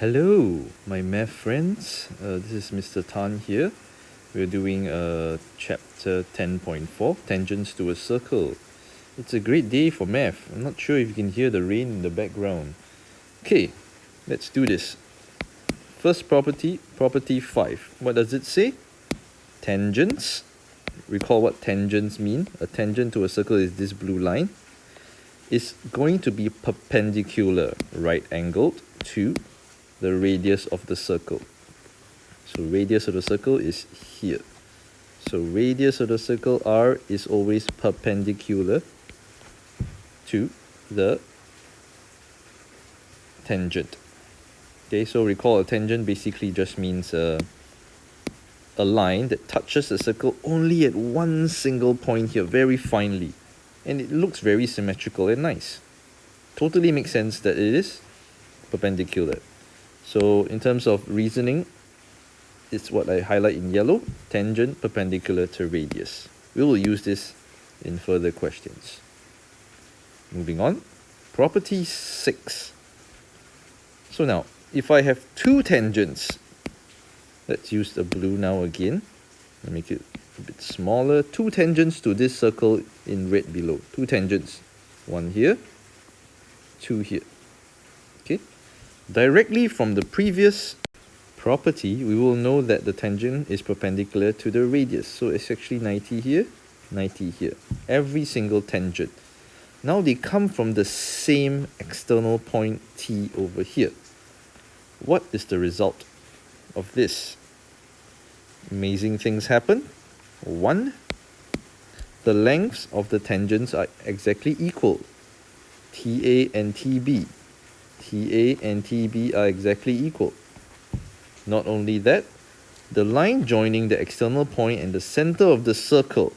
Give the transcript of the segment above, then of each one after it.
Hello, my math friends. This is Mr. Tan here. We're doing chapter 10.4, Tangents to a Circle. It's a great day for math. I'm not sure if you can hear the rain in the background. Okay, let's do this. First property, property 5. What does it say? Tangents. Recall what tangents mean. A tangent to a circle is this blue line. Is going to be perpendicular, right-angled to the radius of the circle. So radius of the circle is here. So radius of the circle R is always perpendicular to the tangent. Okay, so recall a tangent basically just means a line that touches the circle only at one single point here, very finely. And it looks very symmetrical and nice. Totally makes sense that it is perpendicular. So in terms of reasoning, it's what I highlight in yellow, tangent perpendicular to radius. We will use this in further questions. Moving on, property 6. So now, if I have two tangents, let's use the blue now again. I'll make it a bit smaller. Two tangents to this circle in red below. Two tangents. One here, two here. Okay. Directly from the previous property, we will know that the tangent is perpendicular to the radius. So it's actually 90 here, 90 here. Every single tangent. Now they come from the same external point T over here. What is the result of this? Amazing things happen. 1. The lengths of the tangents are exactly equal. TA and TB. TA and TB are exactly equal. Not only that, the line joining the external point and the center of the circle.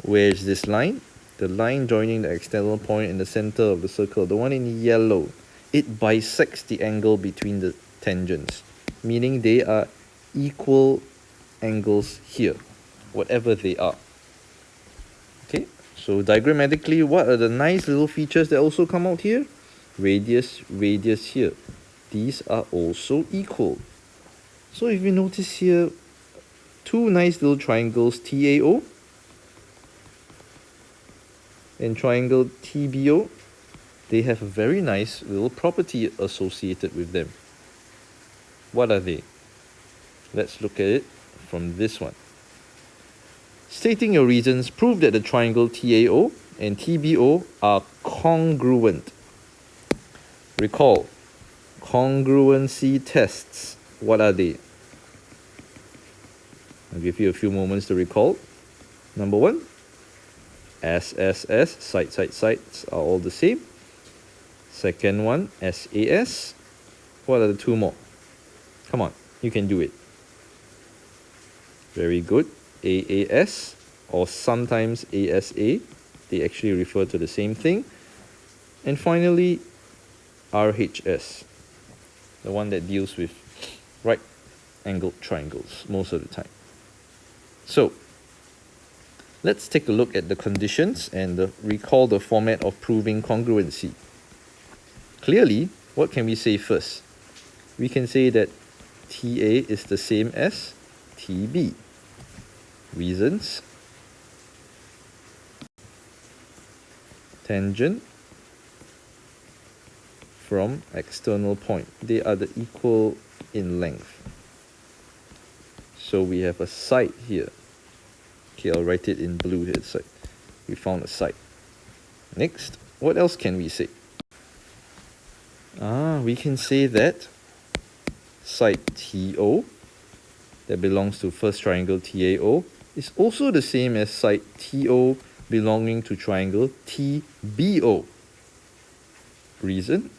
Where is this line? The line joining the external point and the center of the circle, the one in yellow. It bisects the angle between the tangents, meaning they are equal angles here, whatever they are. Okay, so diagrammatically, what are the nice little features that also come out here? Radius, radius here. These are also equal. So if you notice here, two nice little triangles TAO and triangle TBO, they have a very nice little property associated with them. What are they? Let's look at it from this one. Stating your reasons, prove that the triangle TAO and TBO are congruent. Recall, congruency tests. What are they? I'll give you a few moments to recall. Number 1, SSS, sides are all the same. Second one, SAS. What are the two more? Come on, you can do it. Very good. AAS, or sometimes ASA. They actually refer to the same thing. And finally, RHS, the one that deals with right-angled triangles most of the time. So, let's take a look at the conditions and recall the format of proving congruency. Clearly, what can we say first? We can say that TA is the same as TB. Reasons. Tangent from external point. They are the equal in length. So we have a side here. Okay, I'll write it in blue here. Side. We found a side. Next, what else can we say? We can say that side TO, that belongs to first triangle TAO, is also the same as side TO belonging to triangle TBO. Reason?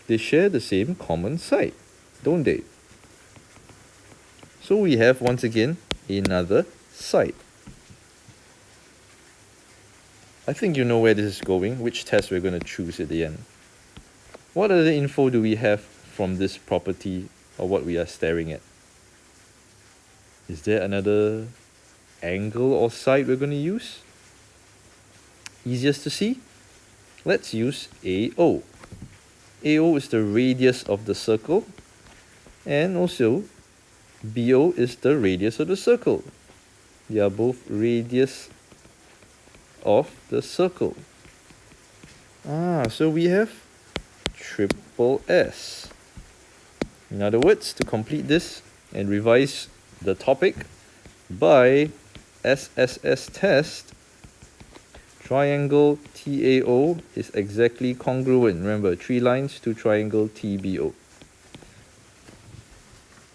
They share the same common side, don't they? So we have, once again, another side. I think you know where this is going, which test we're going to choose at the end. What other info do we have from this property or what we are staring at? Is there another angle or side we're going to use? Easiest to see? Let's use AO. AO is the radius of the circle, and also BO is the radius of the circle. They are both radius of the circle. So we have triple S. In other words, to complete this and revise the topic by SSS test, triangle TAO is exactly congruent. Remember, 3 lines to triangle TBO.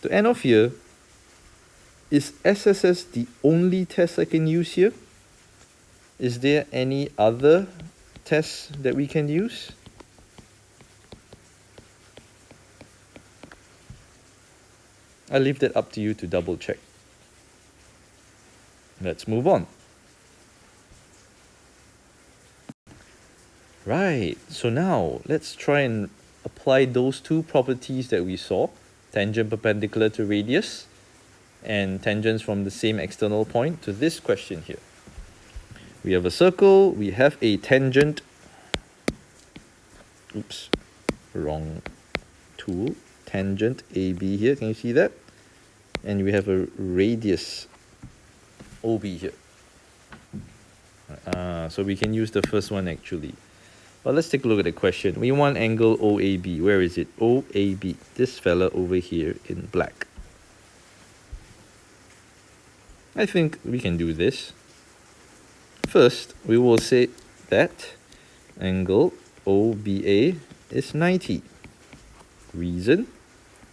To end off here, is SSS the only test I can use here? Is there any other tests that we can use? I'll leave that up to you to double check. Let's move on. Right, so now let's try and apply those two properties that we saw, tangent perpendicular to radius and tangents from the same external point, to this question here. We have a circle, we have a tangent, oops, wrong tool, tangent AB here, can you see that? And we have a radius OB here. So we can use the first one actually. But let's take a look at the question. We want angle OAB. Where is it? OAB. This fella over here in black. I think we can do this. First, we will say that angle OBA is 90. Reason,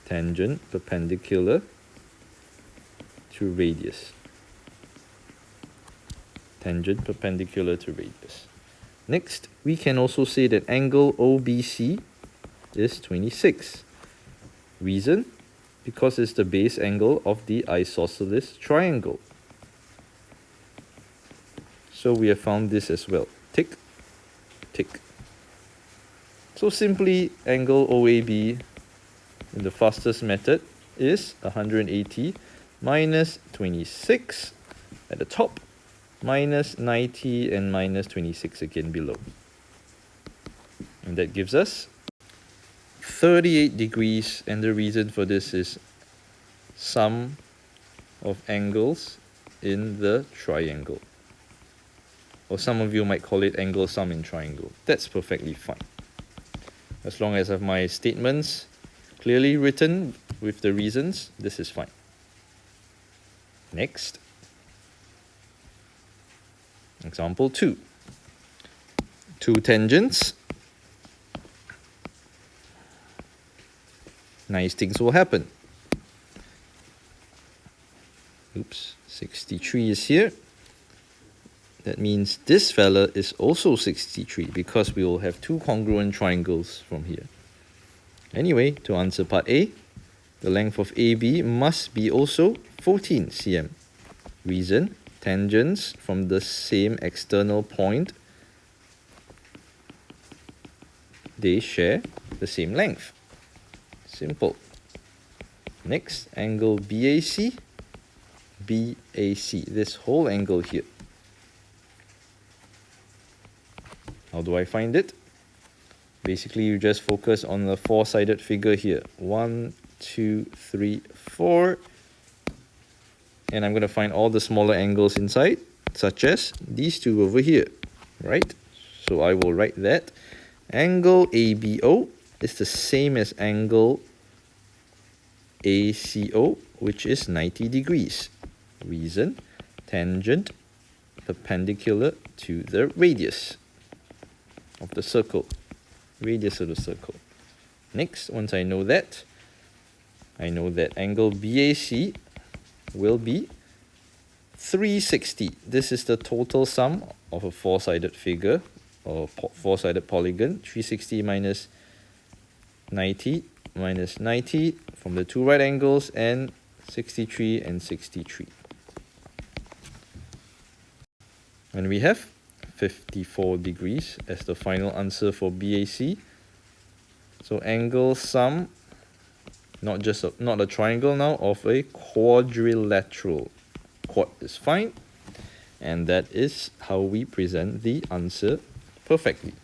tangent perpendicular to radius. Tangent perpendicular to radius. Next, we can also say that angle OBC is 26. Reason, because it's the base angle of the isosceles triangle. So we have found this as well. Tick, tick. So simply, angle OAB in the fastest method is 180 minus 26 at the top, minus 90 and minus 26 again below. And that gives us 38 degrees, and the reason for this is sum of angles in the triangle. Or some of you might call it angle sum in triangle. That's perfectly fine. As long as I have my statements clearly written with the reasons, this is fine. Next. Example 2. Two tangents. Nice things will happen. Oops, 63 is here. That means this fella is also 63 because we will have two congruent triangles from here. Anyway, to answer part A, the length of AB must be also 14 cm. Reason, tangents from the same external point, they share the same length. Simple. Next, angle BAC, BAC, this whole angle here. How do I find it? Basically, you just focus on the four-sided figure here. 1, 2, 3, 4. And I'm going to find all the smaller angles inside, such as these two over here, right? So I will write that. Angle ABO is the same as angle ACO, which is 90 degrees. Reason, tangent perpendicular to the radius of the circle. Radius of the circle. Next, once I know that angle BAC will be 360. This is the total sum of a four-sided figure or four-sided polygon. 360 minus 90 minus 90 from the two right angles, and 63 and 63. And we have 54 degrees as the final answer for BAC. So angle sum, not a triangle now, of a quadrilateral. Quad is fine, and that is how we present the answer perfectly.